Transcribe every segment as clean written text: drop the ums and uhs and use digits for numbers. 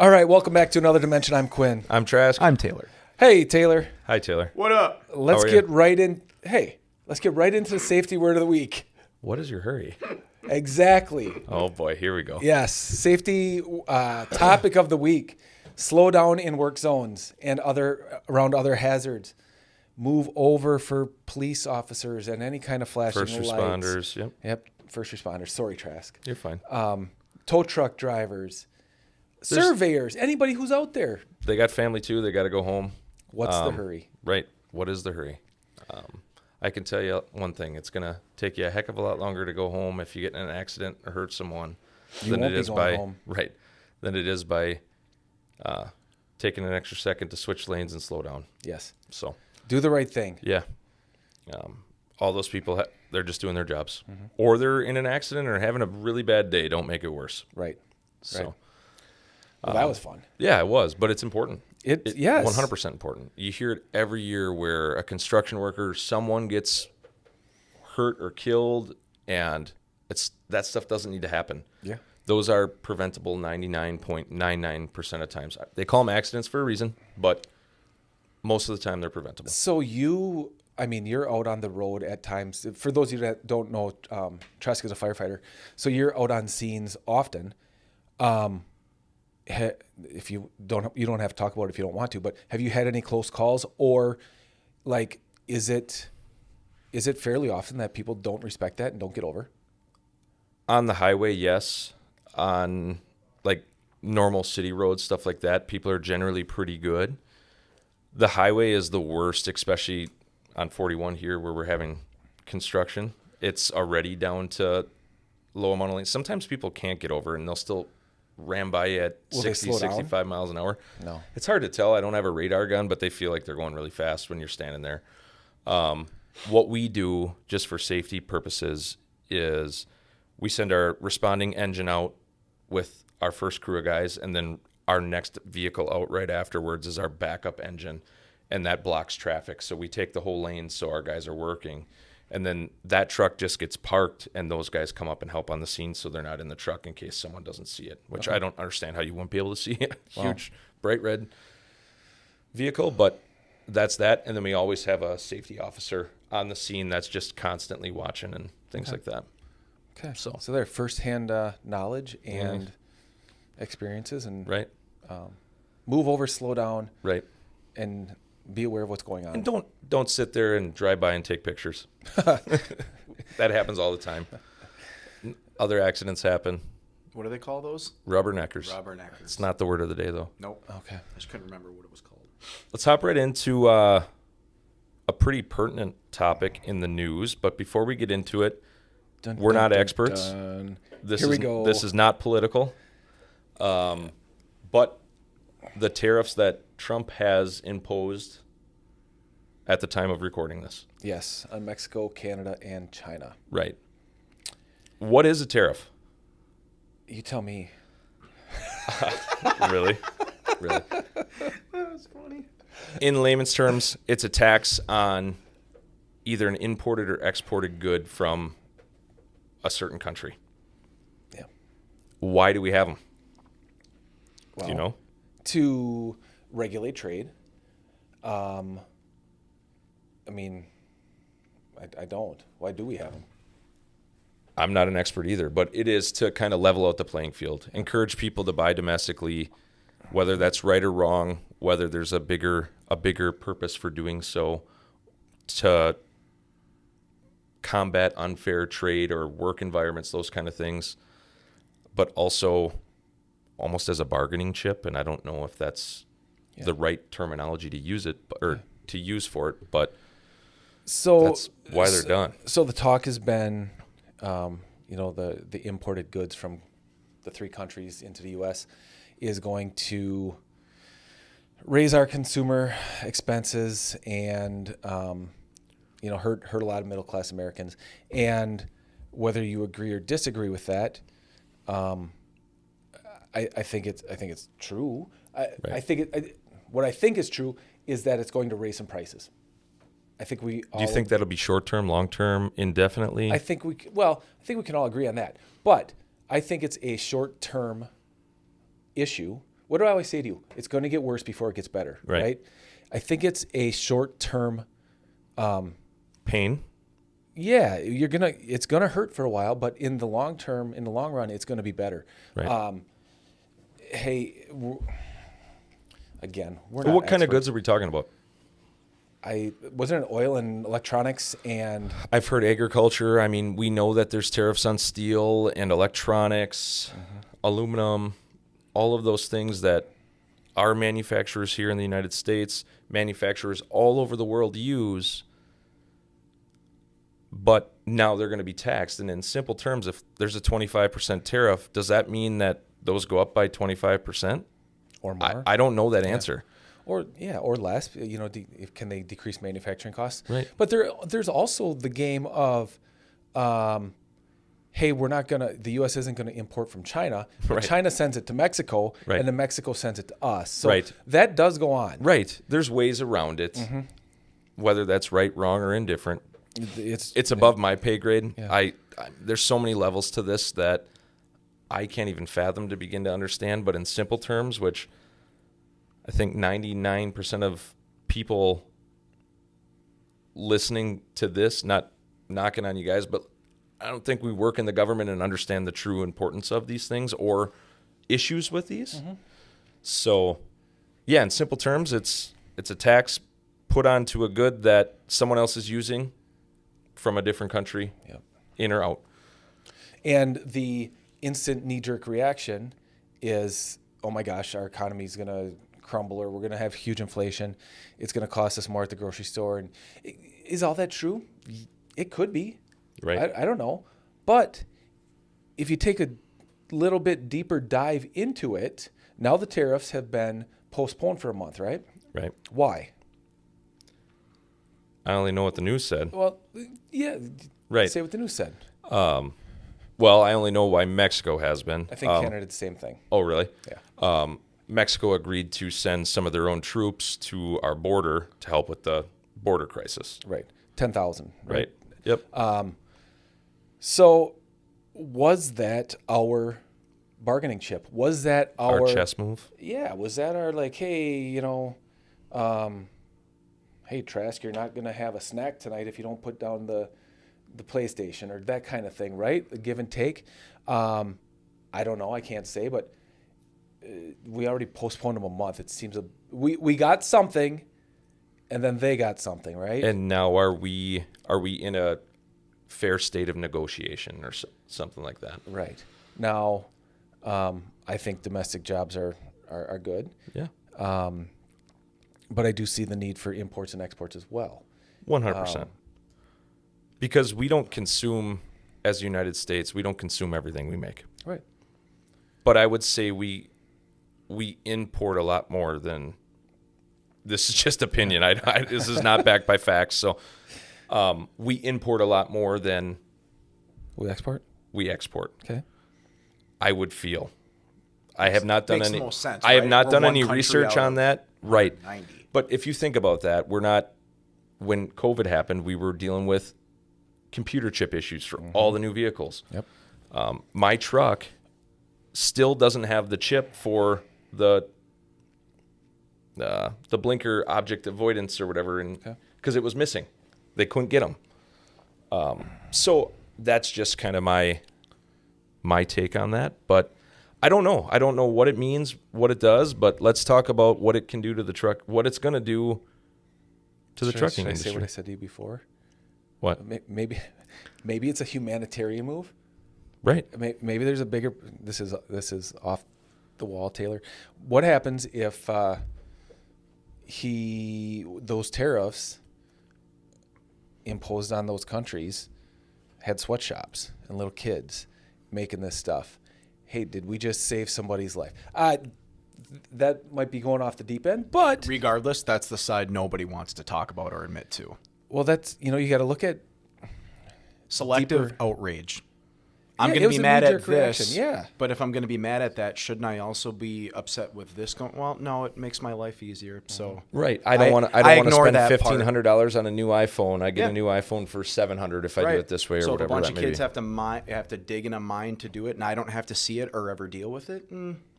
All right, welcome back to Another Dimension. I'm Quinn. I'm Trask. I'm Taylor. Hey, Taylor. Hi, Taylor. What up? Let's get right into the safety word of the week. What is your hurry? Exactly. Oh, boy. Here we go. Yes, safety topic of the week. Slow down in work zones and around other hazards. Move over for police officers and any kind of flashing First lights. responders. Yep. First responders. Sorry, Trask. You're fine. Tow truck drivers. Surveyors. Anybody who's out there. They got family, too. They got to go home. What's the hurry? Right. What is the hurry? I can tell you one thing. It's going to take you a heck of a lot longer to go home if you get in an accident or hurt someone than it is by home. Right. Than it is by taking an extra second to switch lanes and slow down. Yes. So do the right thing. Yeah. All those people, they're just doing their jobs. Mm-hmm. Or they're in an accident or having a really bad day. Don't make it worse. Right. So. Right. Well, that was fun. Yeah, it was, but it's important. It's 100% important. You hear it every year where a construction worker, someone gets hurt or killed, and that stuff doesn't need to happen. Yeah. Those are preventable 99.99% of times. They call them accidents for a reason, but most of the time they're preventable. So you're out on the road at times. For those of you that don't know, Trask is a firefighter. So you're out on scenes often. If you don't have to talk about it if you don't want to, but have you had any close calls, or like is it fairly often that people don't respect that and don't get over? On the highway, yes. On like normal city roads, stuff like that, people are generally pretty good. The highway is the worst, especially on 41 here where we're having construction. It's already down to low amount of lanes. Sometimes people can't get over and they'll still ram by you at 60, 65 miles an hour. No. It's hard to tell. I don't have a radar gun, but they feel like they're going really fast when you're standing there. What we do, just for safety purposes, is we send our responding engine out with our first crew of guys, and then our next vehicle out right afterwards is our backup engine, and that blocks traffic. So we take the whole lane so our guys are working. And then that truck just gets parked, and those guys come up and help on the scene so they're not in the truck in case someone doesn't see it, which I don't understand how you wouldn't be able to see a huge, bright red vehicle, but that's that. And then we always have a safety officer on the scene that's just constantly watching and things like that. Okay. So they're firsthand knowledge and experiences, and move over, slow down, and be aware of what's going on. And don't sit there and drive by and take pictures. That happens all the time. Other accidents happen. What do they call those? Rubberneckers. Rubberneckers. It's not the word of the day, though. Nope. Okay. I just couldn't remember what it was called. Let's hop right into a pretty pertinent topic in the news. But before we get into it, we're not experts. Here we go. This is not political. But the tariffs that Trump has imposed at the time of recording this. Yes, on Mexico, Canada, and China. Right. What is a tariff? You tell me. Really? Really? That was funny. In layman's terms, it's a tax on either an imported or exported good from a certain country. Yeah. Why do we have them? Well, do you know? To regulate trade. I don't. Why do we have them? I'm not an expert either, but it is to kind of level out the playing field, encourage people to buy domestically, whether that's right or wrong, whether there's a bigger purpose for doing so, to combat unfair trade or work environments, those kind of things, but also almost as a bargaining chip. And I don't know if that's the right terminology to use it or to use for it, but that's why they're done. So the talk has been, the imported goods from the three countries into the U.S. is going to raise our consumer expenses and, hurt a lot of middle class Americans. And whether you agree or disagree with that, I think it's true. What I think is true is that it's going to raise some prices. I think we all. Do you think that'll be short term, long term, indefinitely? I think we can all agree on that. But I think it's a short term issue what do I always say to you? It's going to get worse before it gets better, right? I think it's a short-term pain. Yeah, it's gonna hurt for a while, but in the long term, in the long run, it's gonna be better. Right. Hey, again, we're But not what kind of experts. goods are we talking about? Wasn't it oil and electronics and I've heard agriculture. I mean, we know that there's tariffs on steel and electronics, aluminum, all of those things that our manufacturers here in the United States, manufacturers all over the world use, but now they're going to be taxed. And in simple terms, if there's a 25% tariff, does that mean that those go up by 25%? or more? I don't know that answer. Or less. Can they decrease manufacturing costs? Right. But there's also the game of, hey, the U.S. isn't gonna import from China, but Right. China sends it to Mexico, Right. and then Mexico sends it to us. So Right. that does go on. Right. There's ways around it, whether that's right, wrong, or indifferent. It's above my pay grade. Yeah. There's so many levels to this that I can't even fathom to begin to understand. But in simple terms, which I think 99% of people listening to this, not knocking on you guys, but I don't think we work in the government and understand the true importance of these things or issues with these. So, yeah, in simple terms, it's a tax put onto a good that someone else is using from a different country, Yep. in or out. And the instant knee-jerk reaction is, oh my gosh, our economy is going to crumble, or we're going to have huge inflation. It's going to cost us more at the grocery store. And is all that true? It could be. Right. I don't know. But if you take a little bit deeper dive into it, now the tariffs have been postponed for a month, right? Right. Why? I only know what the news said. Well, yeah. Right. Say what the news said. Well, I only know why Mexico has been. I think Canada did the same thing. Oh, really? Yeah. Mexico agreed to send some of their own troops to our border to help with the border crisis. Right. 10,000. Right. Yep. So was that our bargaining chip? Was that our chess move. Yeah. Was that our hey, hey, Trask, you're not going to have a snack tonight if you don't put down the PlayStation, or that kind of thing, right? The give and take. I don't know. I can't say, but we already postponed them a month. It seems we got something, and then they got something, right? And now are we in a fair state of negotiation or something like that? Right. Now, I think domestic jobs are good. Yeah. But I do see the need for imports and exports as well. 100%. Because we don't consume, as the United States, we don't consume everything we make. Right. But I would say we import a lot more than, this is just opinion. This is not backed by facts. So we import a lot more than We export? we export. Okay. I would feel. I have not done Makes any. the most sense, I have right? not We're done one any country research out on of that. Right. 90. But if you think about that, we're not. When COVID happened, we were dealing with computer chip issues for all the new vehicles. Yep. My truck still doesn't have the chip for the blinker object avoidance or whatever, and because it was missing, they couldn't get them. So that's just kind of my take on that. But I don't know. I don't know what it means, what it does. But let's talk about what it can do to the truck, what it's going to do to the trucking Should I industry. say what I said to you before? What? Maybe it's a humanitarian move. Right. Maybe there's a bigger. This is off the wall, Taylor. What happens if those tariffs imposed on those countries had sweatshops and little kids making this stuff? Hey, did we just save somebody's life? That might be going off the deep end, but Regardless, that's the side nobody wants to talk about or admit to. well, that's you got to look at Selective deeper- outrage. I'm Yeah, going it to was be a mad at knee-jerk reaction, this. yeah. But if I'm going to be mad at that, shouldn't I also be upset with this? Well, no, it makes my life easier. So Right. I don't want to. I I don't want to ignore spend that part. $1,500 on a new iPhone. I get Yeah. a new iPhone for $700 if I do it this way or so whatever. if a bunch that of may kids be. have to dig in a mine to do it, and I don't have to see it or ever deal with it,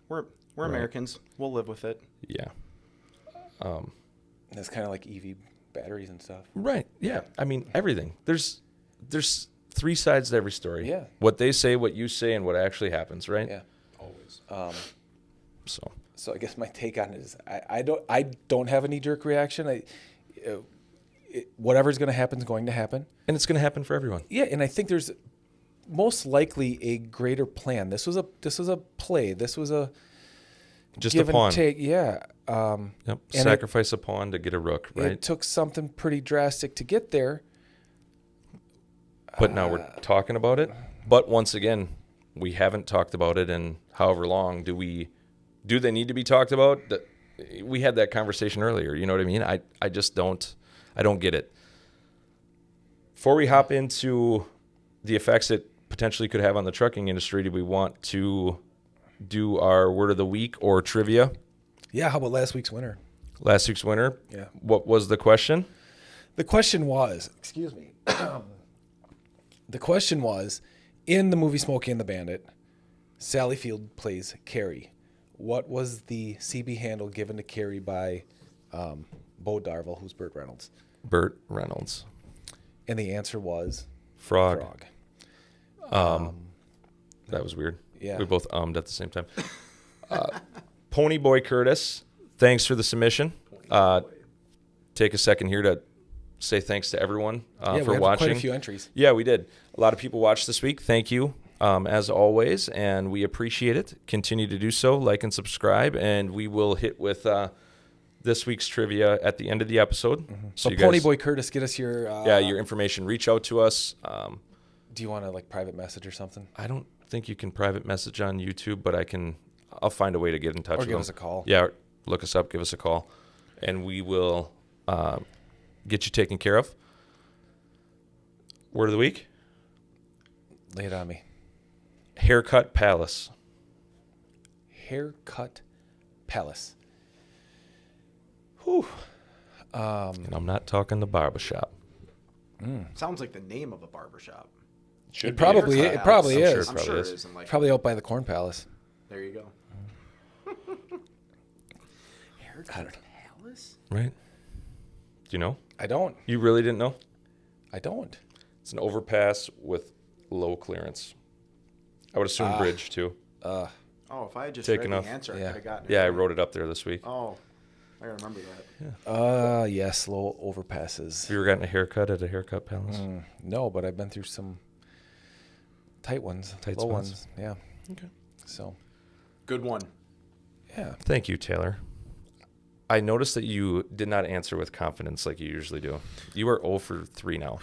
we're We're Right. Americans. We'll live with it. Yeah. It's kind of like EV batteries and stuff. Right. Yeah. I mean, everything. There's three sides to every story. Yeah. What they say, what you say, and what actually happens, right? Yeah. Always. So I guess my take on it is I don't have a knee jerk reaction. Whatever's going to happen is going to happen. And it's going to happen for everyone. Yeah, and I think there's most likely a greater plan. This was a play. This was a Just give a pawn. and take. Yeah. Yep. and Sacrifice a pawn to get a rook, right? It took something pretty drastic to get there. But now we're talking about it. But once again, we haven't talked about it in however long. Do they need to be talked about? We had that conversation earlier. You know what I mean? I just don't get it. Before we hop into the effects it potentially could have on the trucking industry, do we want to do our word of the week or trivia? Yeah, how about last week's winner? Last week's winner? Yeah. What was the question? The question was, excuse me. The question was, in the movie Smokey and the Bandit, Sally Field plays Carrie. What was the CB handle given to Carrie by Bo Darville, who's Burt Reynolds? Burt Reynolds. And the answer was Frog. Frog. That was weird. Yeah. We both ummed at the same time. Pony Boy Curtis, thanks for the submission. Take a second here to say thanks to everyone Yeah, for we had watching. quite a few entries. Yeah, we did. A lot of people watched this week. Thank you, as always, and we appreciate it. Continue to do so. Like and subscribe, and we will hit with this week's trivia at the end of the episode. Mm-hmm. So So you Pony guys, Boy Curtis, get us your... your information. Reach out to us. Do you want to private message or something? I don't think you can private message on YouTube, but I'll find a way to get in touch Or with give them. us a call. Yeah, look us up, give us a call, and we will get you taken care of. Word of the week? Lay it on me. Haircut Palace. Haircut Palace. Whew. And I'm not talking the barbershop. Sounds like the name of a barbershop. It probably Haircut it probably I'm sure is. I'm probably sure is. it is. And Probably out by the Corn Palace. there you go. Haircut Palace? Right? Do you know? I don't. You really didn't know? I don't. It's an overpass with low clearance. I would assume bridge, too. Oh, if I had just Taken read off. the answer, Yeah. I could have gotten it. Yeah, I right. wrote it up there this week. Oh, I remember that. Yes, low overpasses. Have you ever gotten a haircut at a Haircut Palace? No, but I've been through some tight ones, Tight low spots. ones. Yeah. Okay. So, Good one. yeah. Thank you, Taylor. I noticed that you did not answer with confidence like you usually do. You are 0 for 3 now.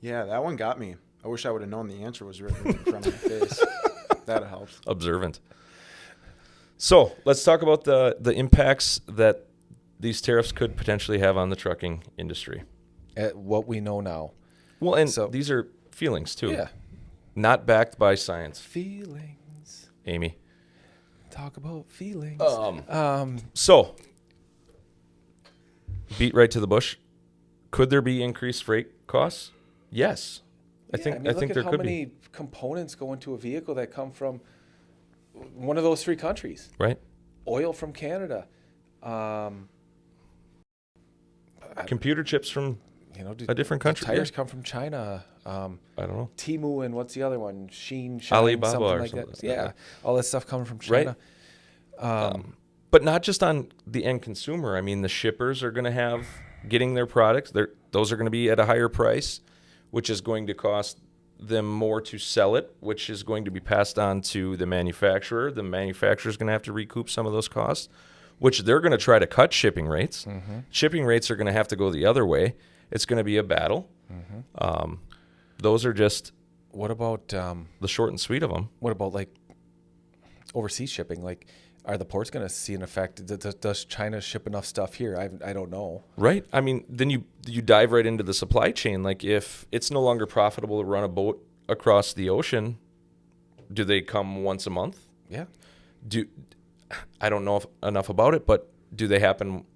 Yeah, that one got me. I wish I would have known the answer was written in front of my face. That helps. Observant. So let's talk about the impacts that these tariffs could potentially have on the trucking industry. At what we know now. Well, and So- these are feelings too. Yeah. Not backed by science. Feelings. Amy. Talk about feelings. So beat right to the bush. Could there be increased freight costs? Yes. I think look there at how could many be. components go into a vehicle that come from one of those 3 countries. Right? Oil from Canada. Computer chips from Do a different country. Tires Yeah. come from China. I don't know. Timu and what's the other one? Shine, Alibaba something or like something. that. Yeah, all that stuff coming from Right. China. But not just on the end consumer. I mean, the shippers are going to have getting their products. Those are going to be at a higher price, which is going to cost them more to sell it, which is going to be passed on to the manufacturer. The manufacturer is going to have to recoup some of those costs, which they're going to try to cut shipping rates. Shipping rates are going to have to go the other way. It's going to be a battle. Those are just What about the short and sweet of them. overseas shipping? Are the ports going to see an effect? Does China ship enough stuff here? I don't know. Right. I mean, then you dive right into the supply chain. Like if it's no longer profitable to run a boat across the ocean, do they come once a month? Yeah. I don't know enough about it, but do they happen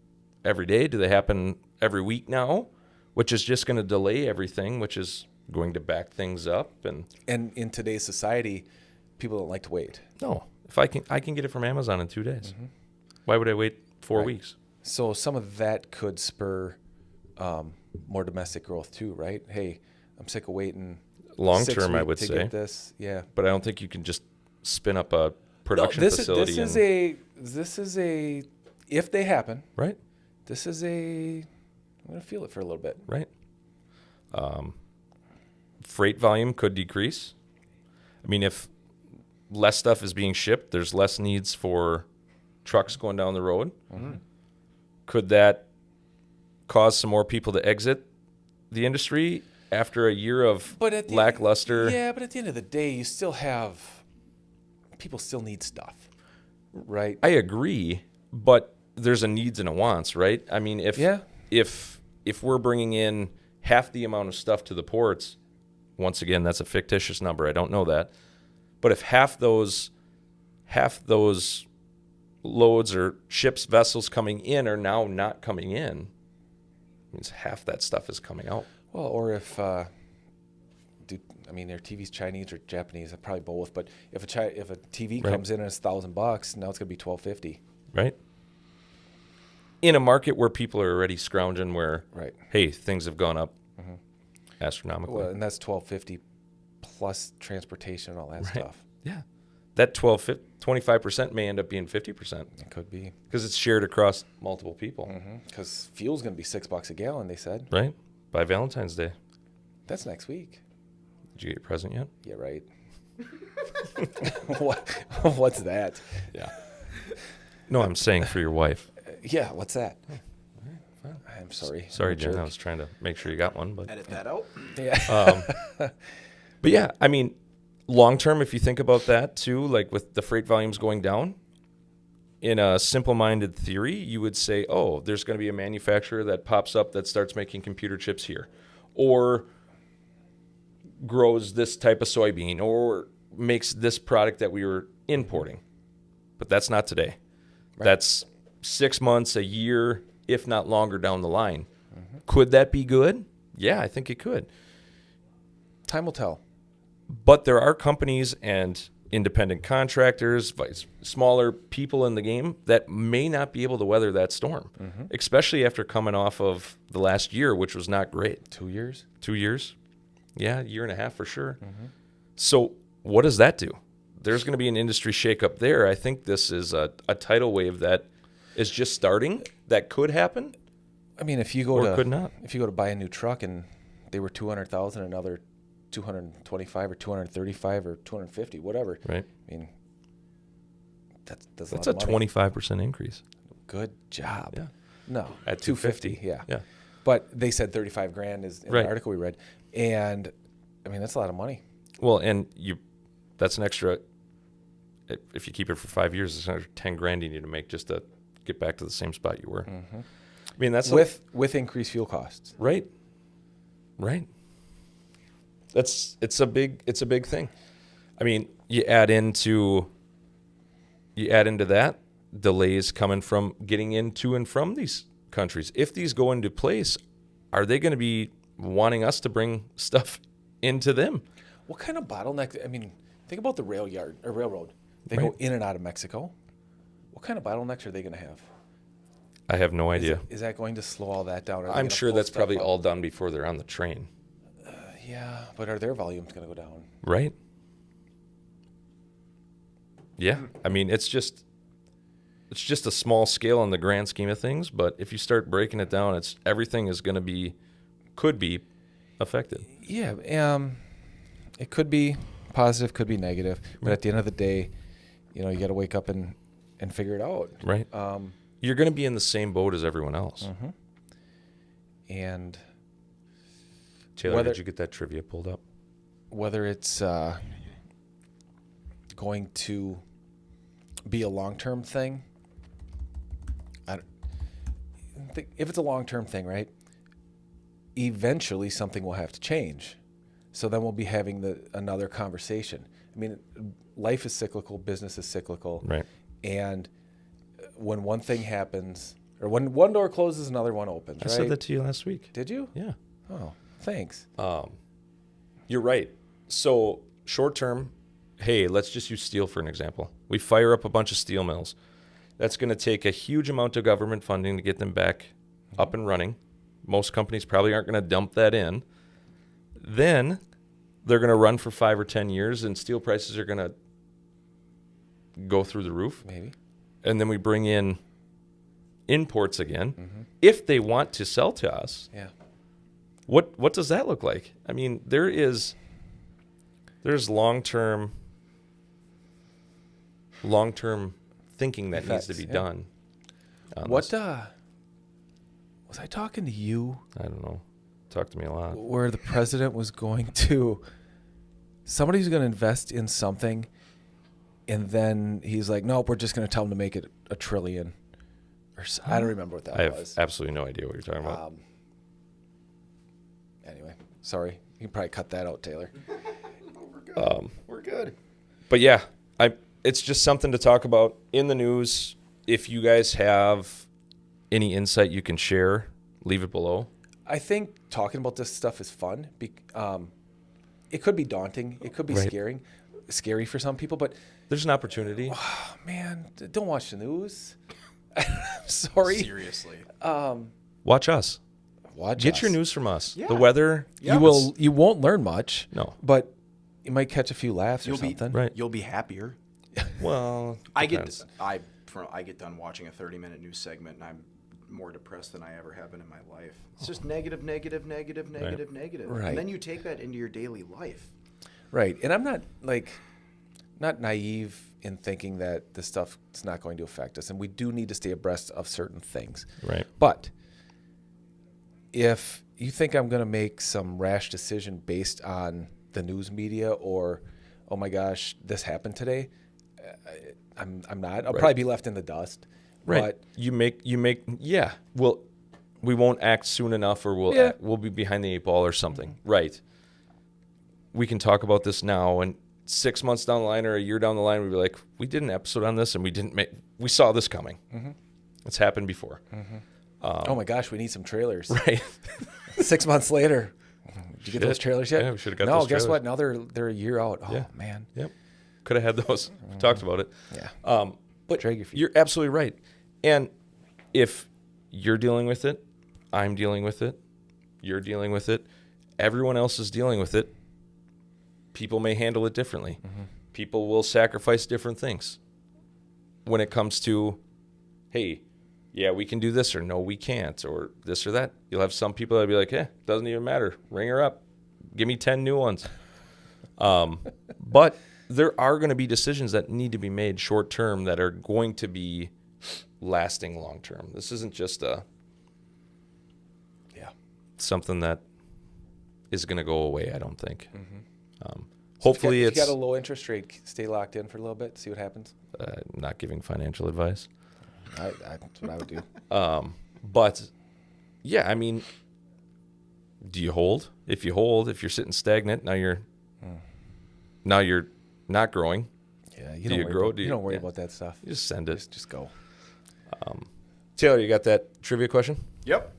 every day? Do they happen every week now? Which is just going to delay everything, which is going to back things up. And And in today's society, people don't like to wait. no, If I can get it from Amazon in 2 days. Why would I wait 4 weeks? So some of that could spur more domestic growth too, right? Hey, I'm sick of waiting. Long 6 term, I weeks would to say. get this. Yeah. But I don't think you can just spin up a production this facility. This is a if they happen. Right. This is I'm gonna feel it for a little bit. Right. Freight volume could decrease. I mean, if less stuff is being shipped, there's less needs for trucks going down the road. Could that cause some more people to exit the industry after a year of lackluster? Yeah, but at the end of the day, you still have people still need stuff, right? I agree, but there's a needs and a wants, right? I mean, if we're bringing in half the amount of stuff to the ports, once again, that's a fictitious number. I don't know that. But if half those loads or ships, vessels coming in are now not coming in, it means half that stuff is coming out. Well, or if their TV's Chinese or Japanese, probably both. But if a TV comes in and it's $1,000, now it's gonna be $1,250. Right. In a market where people are already scrounging, where hey, things have gone up astronomically. Well, and that's $1,250 plus transportation and all that stuff. Yeah, that 25% may end up being 50%. It could be because it's shared across multiple people. Because fuel's gonna be $6 a gallon. They said right by Valentine's Day. That's next week. Did you get your present yet? Yeah, right. What's that? Yeah. No, I'm saying for your wife. Yeah, what's that? I'm sorry. Sorry, Jen. I was trying to make sure you got one, but edit that out. Yeah. But yeah, I mean, long term, if you think about that too, like with the freight volumes going down, in a simple-minded theory, you would say, oh, there's going to be a manufacturer that pops up that starts making computer chips here, or grows this type of soybean, or makes this product that we were importing. But that's not today. Right. That's 6 months, a year, if not longer down the line. Could that be good? Yeah, I think it could. Time will tell. But there are companies and independent contractors, smaller people in the game that may not be able to weather that storm, especially after coming off of the last year, which was not great. 2 years? 2 years. Yeah, a year and a half for sure. So what does that do? There's going to be an industry shakeup there. I think this is a tidal wave that is just starting. That could happen. I mean, if you go to buy a new truck and they were 200,000, another 225 or 235 or 250, whatever. Right. I mean, that's a 25% increase. Good job. Yeah. No, at 250. Yeah. But they said 35 grand is in the article we read, and I mean that's a lot of money. Well, and that's an extra. If you keep it for 5 years, it's another 10 grand you need to make just to get back to the same spot you were. I mean, that's with increased fuel costs. Right. It's a big thing. I mean, you add into that delays coming from getting into and from these countries. If these go into place, are they going to be wanting us to bring stuff into them? What kind of bottleneck? I mean, think about the railroad. They go in and out of Mexico. What kind of bottlenecks are they going to have? I have no idea. Is that going to slow all that down? I'm sure that's probably all done before they're on the train. Yeah, but are their volumes going to go down? Right. Yeah. I mean, it's just a small scale in the grand scheme of things, but if you start breaking it down, everything is going to could be affected. Yeah. It could be positive, could be negative, but at the end of the day, you got to wake up and figure it out. Right. You're going to be in the same boat as everyone else. And Taylor, did you get that trivia pulled up? Whether it's going to be a long-term thing, if it's a long-term thing, right, eventually something will have to change. So then we'll be having another conversation. I mean, life is cyclical, business is cyclical. Right. And when one thing happens, or when one door closes, another one opens, I said that to you last week. Did you? Yeah. Oh, thanks. You're right. So short term, hey, let's just use steel for an example. We fire up a bunch of steel mills. That's going to take a huge amount of government funding to get them back up and running. Most companies probably aren't going to dump that in. Then they're going to run for 5 or 10 years, and steel prices are going to go through the roof. Maybe. And then we bring in imports again. If they want to sell to us, Yeah. what does that look like? I mean, there's long-term thinking that needs to be Effects, yeah. done. on What this. was I talking to you I don't know. Talk to me a lot. where the president was going to somebody's going to invest in something and then he's like, nope, we're just going to tell them to make it $1 trillion. I don't remember what that I have was. absolutely no idea what you're talking about. Anyway, sorry. You can probably cut that out, Taylor. We're good. We're good. But yeah, it's just something to talk about in the news. If you guys have any insight you can share, leave it below. I think talking about this stuff is fun. It could be daunting. It could be Right. scary for some people. But, There's an opportunity. oh, man, don't watch the news. I'm sorry. Seriously. Watch us. Watch Get us. your news from us. Yeah. The weather. Yeah, You won't learn much. No. But you might catch a few laughs or You'll be something. Right. You'll be happier. Well, I depends. get done watching a 30-minute news segment and I'm more depressed than I ever have been in my life. It's just negative. Right. And then you take that into your daily life. Right. And I'm not naive in thinking that this stuff is not going to affect us. And we do need to stay abreast of certain things. Right. But if you think I'm going to make some rash decision based on the news media or, oh my gosh, this happened today, I'm not. I'll probably be left in the dust. Right. But You make. Yeah. Well, we won't act soon enough, or we'll be behind the 8 ball or something. Right. We can talk about this now, and 6 months down the line or a year down the line, we'll be like, we did an episode on this, and we saw this coming. It's happened before. oh my gosh, we need some trailers. Right. 6 months later. Did you get those trailers yet? Yeah, we should've got no, those guess trailers. what? Now they're a year out. Oh Yeah. man. Yep. Could have had those. We talked about it. Yeah. But Drag your feet. you're absolutely right. And if you're dealing with it, I'm dealing with it, you're dealing with it, everyone else is dealing with it, people may handle it differently. People will sacrifice different things when it comes to, hey, yeah, we can do this, or no, we can't, or this or that. You'll have some people that'll be like, doesn't even matter. Ring her up. Give me 10 new ones. But there are going to be decisions that need to be made short term that are going to be lasting long term. This isn't just something that is going to go away, I don't think. Hopefully if you it's got a low interest rate, stay locked in for a little bit, see what happens. not giving financial advice. That's what I would do. But yeah, I mean, do you hold? If you're sitting stagnant, now you're not growing. Yeah, Do you grow? You don't worry about that stuff. You just send it. Just go. Taylor, you got that trivia question? Yep.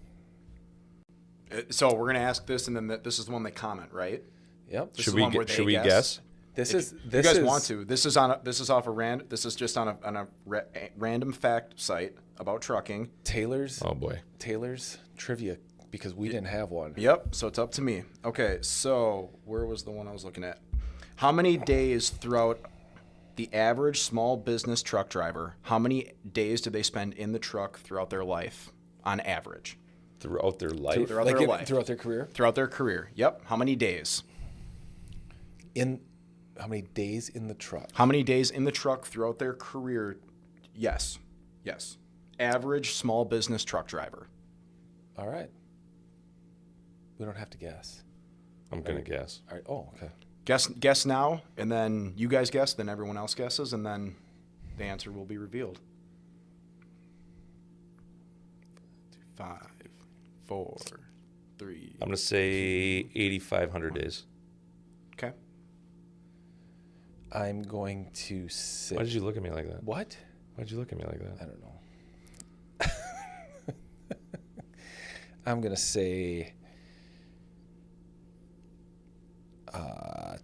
So we're gonna ask this, and then this is the one they comment, right? Yep. This Should is we one where they should we guess. guess? This If is you this guys is want to. This is off a just on a random fact site about trucking. Taylor's Oh boy. trivia because we didn't have one. Yep. So it's up to me. Okay. So where was the one I was looking at? How many days throughout the average small business truck driver? How many days do they spend in the truck throughout their life, on average? Throughout their life. Throughout Like their life. throughout their career. Throughout their career. Yep. How many days? In how many days in the truck? How many days in the truck throughout their career? Yes. Yes. Average small business truck driver. All right. We don't have to guess. I'm gonna guess. All right. Oh, okay. Guess now, and then you guys guess, then everyone else guesses, and then the answer will be revealed. 5, 4, 3. I'm gonna say 8,500 days. Okay. I'm going to say. Why did you look at me like that? What? Why'd you look at me like I that? don't know. I'm gonna say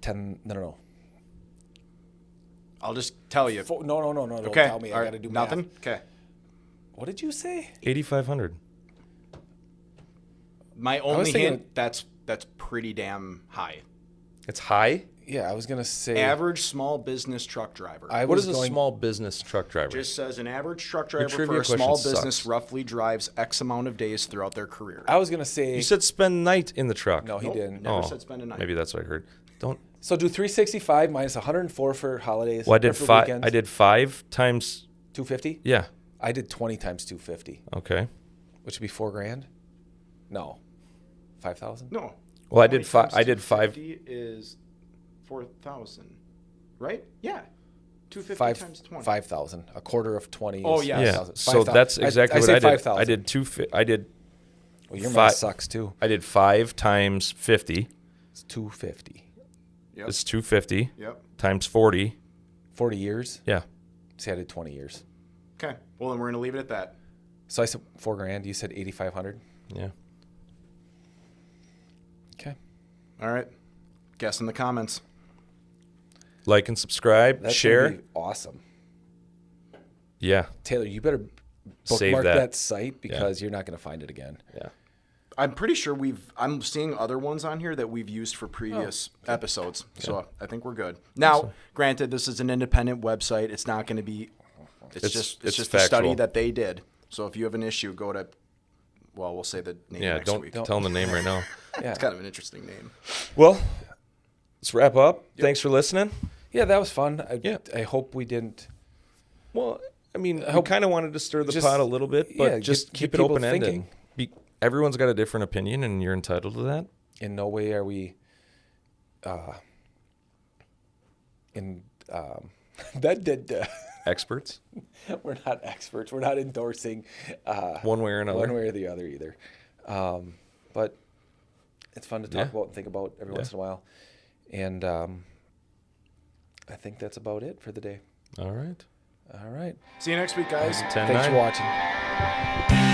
10. No. I'll just tell you. No. Don't Okay. tell me. All I right. got to do math. Nothing? Okay. What did you say? 8,500. My only thinking- hint, that's pretty damn high. It's high? Yeah, I was going to say. Average small business truck driver. What is a small business truck driver? Just says an average truck driver for trivia a small question business sucks. roughly drives X amount of days throughout their career. I was going to say. You said spend night in the truck. No, he Nope, didn't. Never said spend a night. Maybe that's what I heard. Don't. So do 365 minus 104 for holidays. Well, I did or for 5. weekends. I did 5 times. 250. Yeah. I did 20 times 250, Okay. which would be $4,000. No, 5,000. No. Well, I did 20 5. times I did 5. 250 is 4,000, right? Yeah. 250 Five times 20. 5,000. A quarter of 20. Oh, is yes. Yeah. 5,000. So 5,000. that's exactly what say I did. 5,000. I did I did. Well, your fi- math sucks too. I did 5 times 50. It's 250. Yep. It's 250 Yep. times 40. 40 years. Yeah. See, I did 20 years. Okay. Well, then we're going to leave it at that. So I said $4,000. You said 8,500. Yeah. Okay. All right. Guess in the comments. Like and subscribe. That's share. gonna be awesome. Yeah. Taylor, you better Save bookmark that. that site because you're not going to find it again. Yeah. I'm pretty sure I'm seeing other ones on here that we've used for previous episodes. So I think we're good. Now, granted, this is an independent website. It's not going to be, it's just a study factual. that they did. So if you have an issue, go to, well, we'll say the name Yeah. next Don't week. tell them the name right now. Yeah. It's kind of an interesting name. Well, let's wrap up. Thanks for listening. Yeah, that was fun. I hope we didn't. Well, I mean, I kind of wanted to stir the Just- pot a little bit, but yeah, just get keep it people open ended. thinking. Everyone's got a different opinion, and you're entitled to that. In no way are we. Experts, We're not experts. We're not endorsing one way or another. one way or the other either. But it's fun to talk about and think about every once in a while. And I think that's about it for the day. All right. All right. See you next week, guys. 10-9. Thanks for watching.